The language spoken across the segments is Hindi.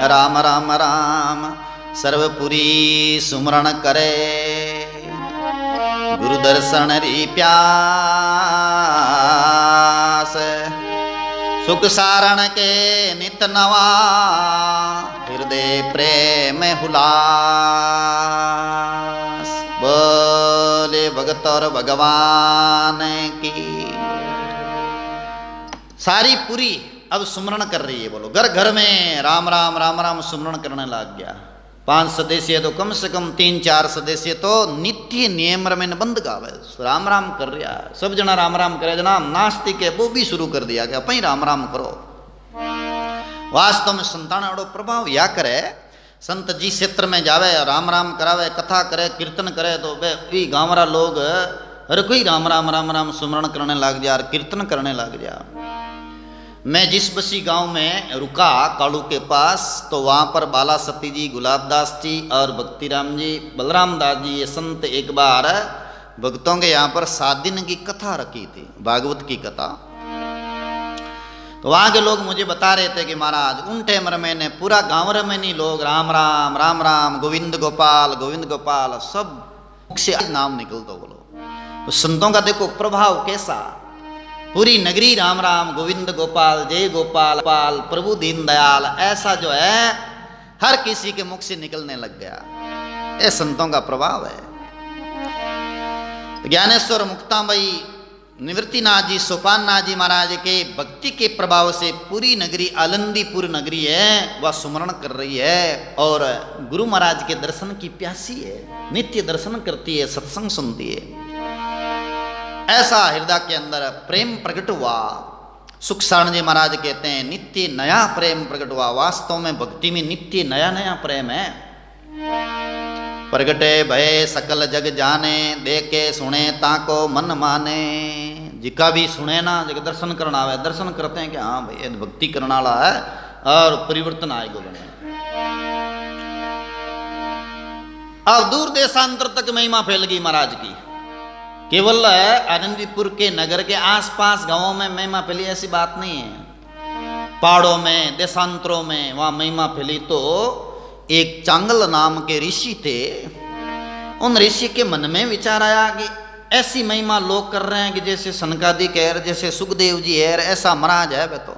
राम राम राम सर्वपुरी सुमरण करे, गुरु दर्शन री प्यास, सुख सारण के नित नवा, हृदय प्रेम हुलास। बोले भगत और भगवान की। सारी पुरी अब सुमरण कर रही है। बोलो, घर घर में राम राम राम राम सुमरण करने लग गया। 5 सदस्य तो कम से कम 3-4 सदस्य तो नित्य नियम में बंद गावे, राम राम कर रहा। सब जना राम राम करे, जना नास्तिक है वो भी शुरू कर दिया कि अपन ही राम राम करो। वास्तव में संतान अड़ो प्रभाव या करे, संत जी क्षेत्र में जावे, राम राम करावे, कथा करे, कीर्तन करे, तो वे गाँवरा लोग हर कोई राम राम राम राम सुमरण करने लग जा, कीर्तन करने लग जा। मैं जिस बसी गांव में रुका कालू के पास, तो वहाँ पर बाला सती जी, गुलाब दास जी और भक्तिराम जी, बलराम दास जी ये संत एक बार भक्तों के यहाँ पर 7 दिन की कथा रखी थी, भागवत की कथा। तो वहाँ के लोग मुझे बता रहे थे कि महाराज उन टाइम में ने पूरा गाँव में नहीं लोग राम राम राम राम गोविंद गोपाल सब मुख से नाम निकलता। बोलो, तो संतों का देखो प्रभाव कैसा, पूरी नगरी राम राम गोविंद गोपाल जय गोपाल गोपाल प्रभु दीनदयाल ऐसा जो है हर किसी के मुख से निकलने लग गया। ये संतों का प्रभाव है। ज्ञानेश्वर मुक्ताबाई निवृत्तिनाथ जी सोपाननाथ जी महाराज के भक्ति के प्रभाव से पूरी नगरी आनंदीपुर नगरी है वह सुमरण कर रही है और गुरु महाराज के दर्शन की प्यासी है, नित्य दर्शन करती है, सत्संग सुनती है। ऐसा हृदय के अंदर प्रेम प्रकट हुआ। सुख सारण जी महाराज कहते हैं नित्य नया प्रेम प्रकट हुआ। वास्तव में भक्ति में नित्य नया नया प्रेम है। प्रगटे भय सकल जग जाने, देखे सुने ताको मन माने। जिका भी सुने ना, जग दर्शन करना आवे, दर्शन करते हैं कि हाँ भाई भक्ति करने वाला है और परिवर्तन आएगा बने। अब दूर देशांतर तक महिमा फैल गई महाराज की। केवल आनंदीपुर के नगर के आसपास गांवों में महिमा फैली ऐसी बात नहीं है, पहाड़ों में देशांतरों में वहाँ महिमा फैली। तो एक चांगल नाम के ऋषि थे, उन ऋषि के मन में विचार आया कि ऐसी महिमा लोग कर रहे हैं कि जैसे सनकादिक है, जैसे सुखदेव जी है, ऐसा महाराज है। वे तो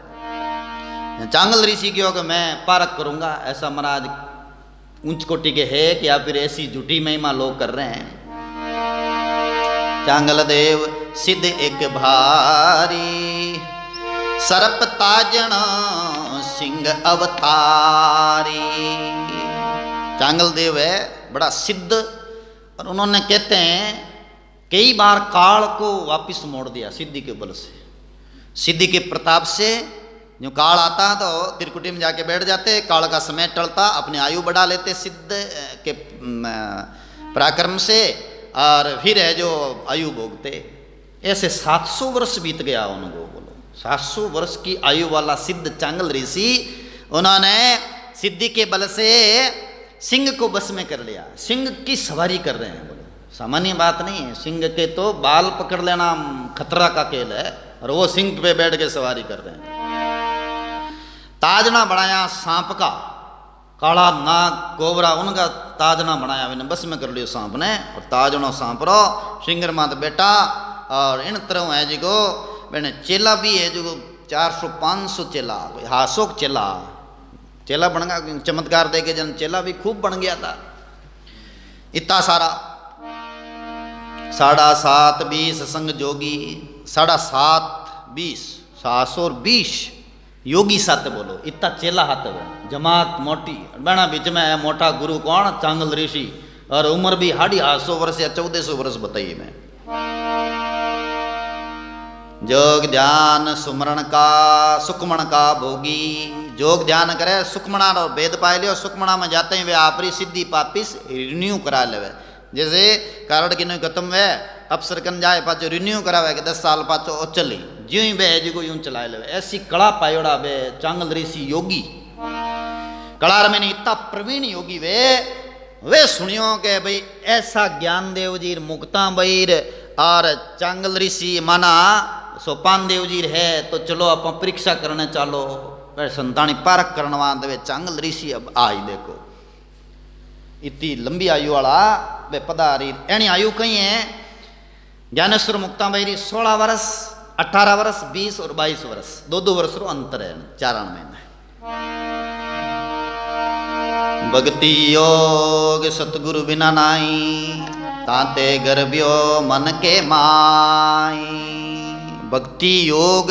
चांगल ऋषि की कि मैं पारक करूंगा, ऐसा महाराज उच्च कोटि के है कि या फिर ऐसी झूठी महिमा लोग कर रहे हैं। चांगल देव सिद्ध एक भारी, सर्प ताजन सिंह अवतारी। चांगल देव है बड़ा सिद्ध और उन्होंने कहते हैं कई बार काल को वापिस मोड़ दिया सिद्धि के बल से। सिद्धि के प्रताप से जो काल आता तो त्रिकुटी में जाके बैठ जाते, काल का समय टलता, अपनी आयु बढ़ा लेते सिद्ध के पराक्रम से और फिर है जो आयु भोगते। ऐसे 700 वर्ष बीत गया उनको। बोलो, 700 वर्ष की आयु वाला सिद्ध चांगल ऋषि, उन्होंने सिद्धि के बल से सिंह को बस में कर लिया। सिंह की सवारी कर रहे हैं। बोलो, सामान्य बात नहीं है। सिंह के तो बाल पकड़ लेना खतरा का खेल है और वो सिंह पे बैठ के सवारी कर रहे हैं। ताजना बनाया सांप का, काला नाग कोबरा उनका ताजना बनाया, मैंने बस में कर लियो सांप ने। और ताजनो सांप रो सिंगर मात बेटा और इन तरह है जी को मैंने चेला भी है जो 400-500 चेला, हासोक चेला बन गया। चमत्कार दे के जन चेला भी खूब बन गया था। इतना सारा 7.5 20 संग जोगी, 7.5 20 720 योगी साथ। बोलो, इतना चेला हाथ है, जमात मोटी बना। बीच में है मोटा गुरु कौन, चांगल ऋषि, और उम्र भी 850 वर्ष या 1400 वर्ष बताइए। मैं जोग ध्यान सुमरण का सुखमण का भोगी। जोग ध्यान करे, सुखमणा और वेद पाए लियो। सुखमणा में जाते हैं वे आपरी सिद्धि वापिस रिन्यू करा ले। जैसे कारण की नहीं खत्म है, अफसर कन जाए पाचो रिन्यू करावे कि 10 साल पाचो ओ चली ज्यों ही बे जी को यूं चलाए ले। ऐसी कला पायोड़ा बे चांगल ऋषि योगी। कलार में इतना प्रवीण योगी वे सुनियो के भाई ऐसा ज्ञान देव जी मुक्ता बईर और चांगल ऋषि माना सोपान देव जी है, तो चलो आप परीक्षा करने चालो। संतानी पारक करने वे चांगल ऋषि अब आई देखो इतनी लंबी आयु वाला वे पधारी। एनी आयु कहीं है ज्ञानेश्वर मुक्ताबाई 16 वर्ष 18 वर्ष 20 और 22 वर्ष 2 वर्ष रो अंतर है चारण में। भक्ति योग सतगुरु बिना नाई ताते गर्भ्यो मन के माई। भक्ति योग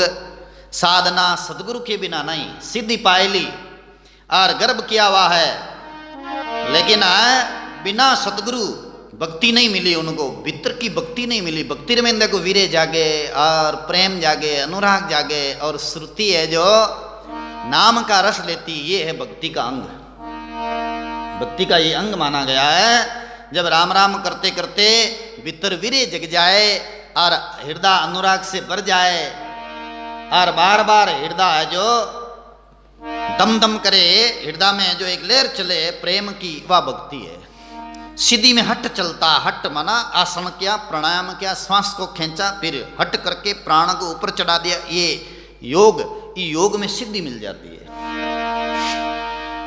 साधना सतगुरु के बिना नहीं, सिद्धि पाई ली और गर्भ किया हुआ है, लेकिन बिना सतगुरु भक्ति नहीं मिली उनको, भीतर की भक्ति नहीं मिली। भक्ति में देखो वीरे जागे और प्रेम जागे, अनुराग जागे, और श्रुति है जो नाम का रस लेती, ये है भक्ति का अंग। भक्ति का ये अंग माना गया है। जब राम राम करते करते भीतर वीरे जग जाए और हृदय अनुराग से भर जाए और बार बार हृदय है जो दम दम करे, हृदय में जो एक लहर चले प्रेम की, वह भक्ति है। सीधी में हट चलता, हट माना आसन किया, प्राणायाम किया, श्वास को खींचा, फिर हट करके प्राण को ऊपर चढ़ा दिया, ये योग, ये योग में सिद्धि मिल जाती है।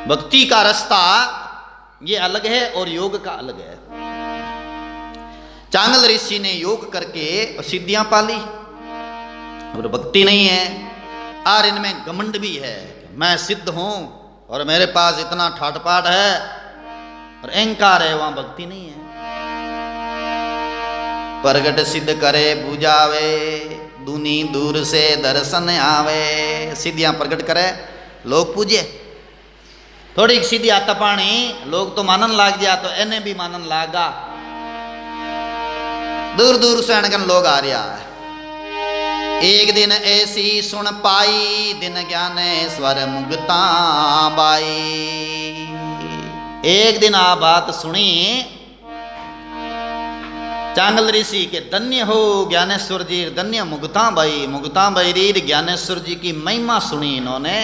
भक्ति का रास्ता ये अलग है और योग का अलग है। चांगल ऋषि ने योग करके सिद्धियां पाली और भक्ति नहीं है, और इनमें घमंड भी है, मैं सिद्ध हूं और मेरे पास इतना ठाटपाट है और अहंकार है, वहां भक्ति नहीं है। प्रगट सिद्ध करे बुझावे, दूनी दूर से दर्शन आवे। सिद्धियां प्रगट करे, लोग पूजे। थोड़ी सीधी आता पानी लोग तो मानन लाग जा, तो इन्हें भी मानन लागा। दूर दूर से अनगन लोग आ रहा है। एक दिन ऐसी सुन पाई, दिन ज्ञानेश्वर मुक्ता बाई। एक दिन आ बात सुनी चांगल ऋषि के, धन्य हो ज्ञानेश्वर जी, धन्य मुक्ता बाई री ज्ञानेश्वर जी की महिमा सुनी इन्होंने।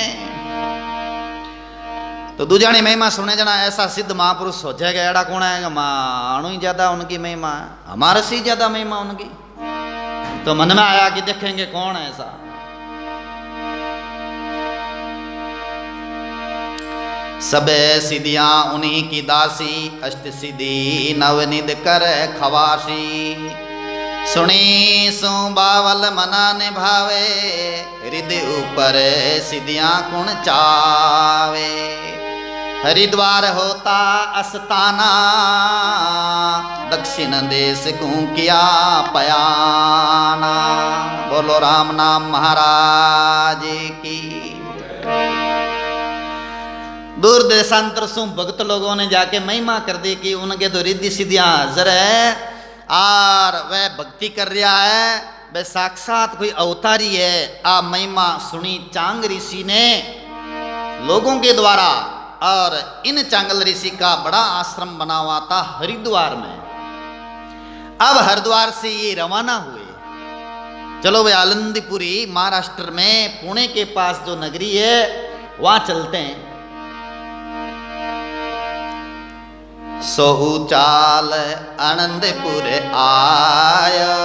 तो दूजानी महिमा सुने जना ऐसा सिद्ध महापुरुष हो जाएगा, एड़ा कौन है मानो ही ज्यादा उनकी महिमा, हमारे से ज्यादा महिमा उनकी। तो मन में आया कि देखेंगे कौन है ऐसा। सबे सिद्धियां उन्हीं की दासी, अष्ट सिद्धि नवनिध कर खवासी। सुनी सो बावल मना निभावे, हृदय ऊपर सिद्धियां कुण चावे। हरिद्वार होता अस्ताना, दक्षिण देश को किया पयाना। बोलो राम नाम महाराज की। दूर देशांतर से भक्त लोगों ने जाके महिमा कर दी कि उनके तो रिद्धि सिद्धियां हाजिर है और वह भक्ति कर रहा है, वह साक्षात कोई अवतारी है। आ महिमा सुनी चांग ऋषि ने लोगों के द्वारा, और इन चांगल ऋषि का बड़ा आश्रम बना हुआ था हरिद्वार में। अब हरिद्वार से ये रवाना हुए, चलो वे आनंदपुरी महाराष्ट्र में पुणे के पास जो नगरी है वहां चलते हैं। सो चाल आनंदपुर आयो,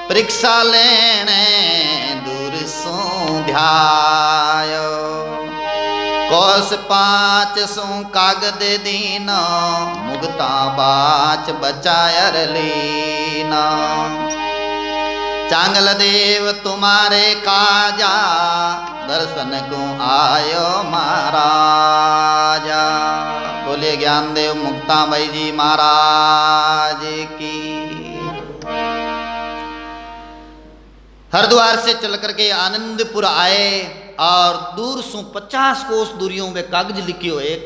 परीक्षा लेने दूर सो ध्यायो। कोस 5 सो कागद दीना, मुगता बाच बचायर लीना। चांगल देव तुम्हारे काजा, दर्शन को आयो महाराजा। बोले ज्ञानदेव मुक्ताबाई जी महाराज की। हरिद्वार से चल करके आनंदपुर आए और दूर से 50 कोस दूरियों में कागज लिखे हो एक,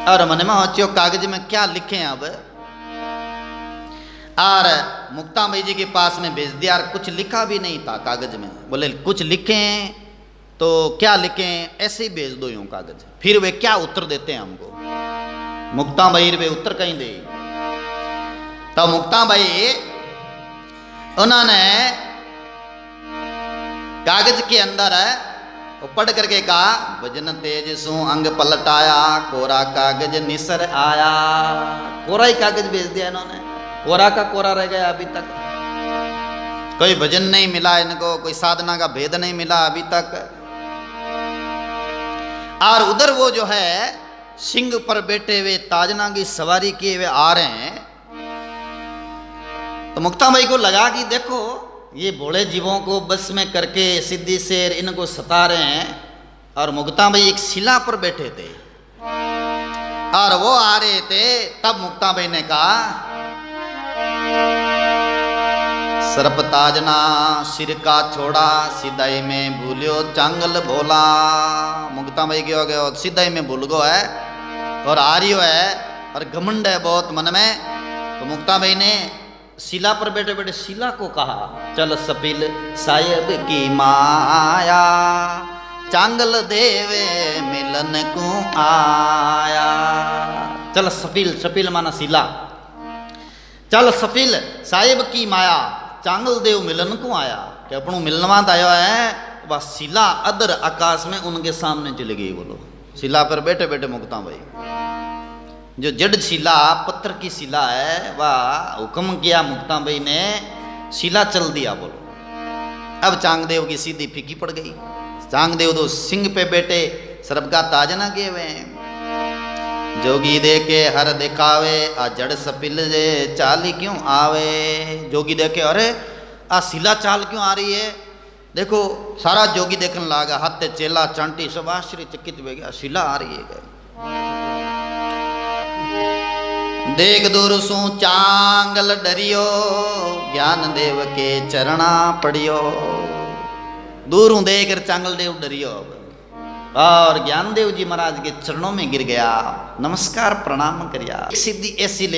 और मन में हो कागज में क्या लिखे अब। और मुक्ताबाई जी के पास में भेज दिया, और कुछ लिखा भी नहीं था कागज में। बोले कुछ लिखे तो क्या लिखे, ऐसे ही भेज दो यूं कागज। फिर वे क्या उत्तर देते हैं हमको, मुक्ताबाई वे उत्तर कहीं दे। तो मुक्ताबाई उन्होंने कागज के अंदर पढ़ करके कहा, भजन तेज सु अंग पलटाया, कोरा कागज निसर आया। कोरा ही कागज भेज दिया इन्होंने, कोरा का कोरा रह गया अभी तक। कोई भजन नहीं मिला इनको, कोई साधना का भेद नहीं मिला अभी तक। और उधर वो जो है सिंह पर बैठे हुए ताजना की सवारी किए हुए आ रहे हैं। तो मुक्ता भाई को लगा कि देखो ये भोले जीवों को बस में करके सिद्धि शेर इनको सता रहे हैं, और मुक्ता भाई एक शिला पर बैठे थे और वो आ रहे थे। तब मुक्ता भाई ने कहा, सर्प ताजना सिर का छोड़ा, सिदाई में भूलियो चांगल भोला। मुक्ता भाई क्या हो गया, सिदाई में भूल गो है और आर्यो है और घमंड है बहुत मन में। तो मुक्ता भाई ने शिला पर बैठे बैठे शिला को कहा, चल सपिल साहेब की माया, चांगल देवे मिलन को आया। चल सपिल, सपिल माना शिला, चल सपिल साहेब की माया, चांगल देव मिलन को आया। कि अपनों मिलनवाद आया है, वह शिला अदर आकाश में उनके सामने चली गई। बोलो शिला पर बैठे बैठे मुक्ता भाई, जो जड़ शिला पत्थर की शिला है, वह हुक्म किया मुक्ता भाई ने, शिला चल दिया। बोलो अब चांगदेव की सीधी फीकी पड़ गई। चांगदेव तो सिंह पे बैठे सर्प का ताजना किए हुए हैं। जोगी दे के हर दिखावे, आ जड़ सपिल जे चाली क्यों आवे। जोगी देखे, अरे आ शिला चाल क्यों आ रही है। देखो सारा जोगी देखने लगा, हाथ चेला चांटी सब आश्चर्यचकित हो गया, शिला आ रही है। देख दूर सू चांगल डरियो, ज्ञान देव के चरणा पड़ियो। दूरों देख चांगल देव डरियो और ज्ञानदेव जी महाराज के चरणों में गिर गया, नमस्कार प्रणाम करिया। सिद्धि ऐसी